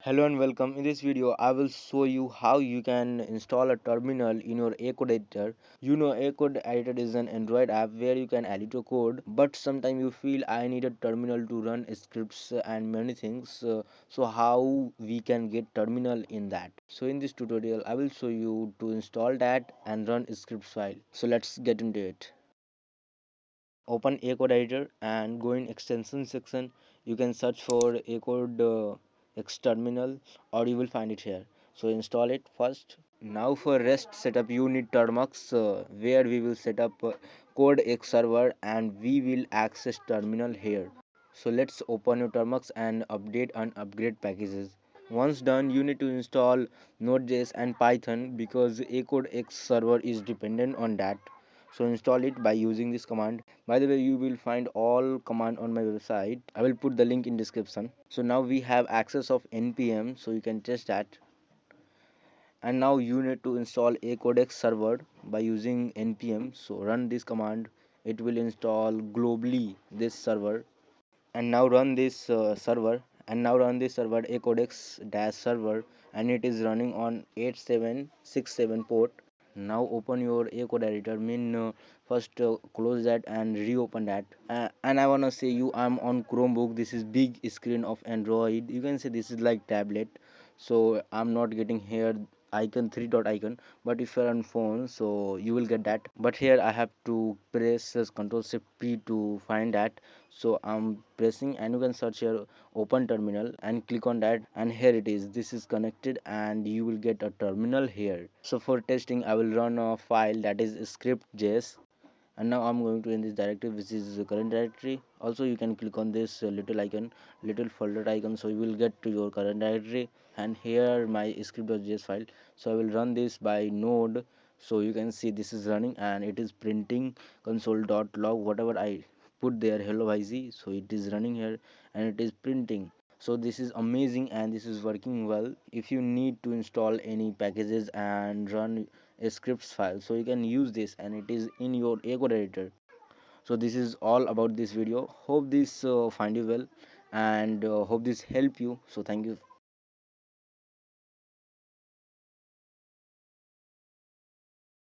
Hello and welcome. In this video, I will show you how you can install a terminal in your Acode editor. You know, Acode editor is an Android app where you can edit your code, but sometimes you feel I need a terminal to run scripts and many things. So how we can get terminal in that? So in this tutorial, I will show you to install that and run scripts file. So let's get into it. Open Acode editor and go in extension section. You can search for Acode X terminal, or you will find it here. So install it first. Now for rest setup you need Termux, where we will set up code X server and we will access terminal here. So let's open your Termux and update and upgrade packages. Once done, you need to install Node.js and Python because Acode X server is dependent on that. So install it by using this command. By the way, you will find all command on my website. I will put the link in description. So now we have access of npm, so you can test that. And now you need to install a codex server by using npm. So run this command. It will install globally this server. And now run this server. And now run this server a codex dash server, and it is running on 8767 port. Now open your Acode editor. First close that and reopen that. And I wanna say you, I'm on Chromebook. This is big screen of Android. You can say this is like tablet. So I'm not getting here icon, three dot icon, but if you're on phone, so you will get that. But here I have to press Control Shift P to find that. So I'm pressing, and you can search here open terminal and click on that, and here it is. This is connected and you will get a terminal here. So for testing I will run a file, that is script.js. And now I'm going to in this directory, which is the current directory. Also you can click on this little icon, little folder icon, so you will get to your current directory. And here my script.js file, so I will run this by node. So you can see this is running and it is printing console.log whatever I put there, hello yz. So it is running here and it is printing. So this is amazing and this is working well. If you need to install any packages and run a scripts file, so you can use this and it is in your Acode editor. So this is all about this video. Hope this find you well, and hope this help you. So thank you.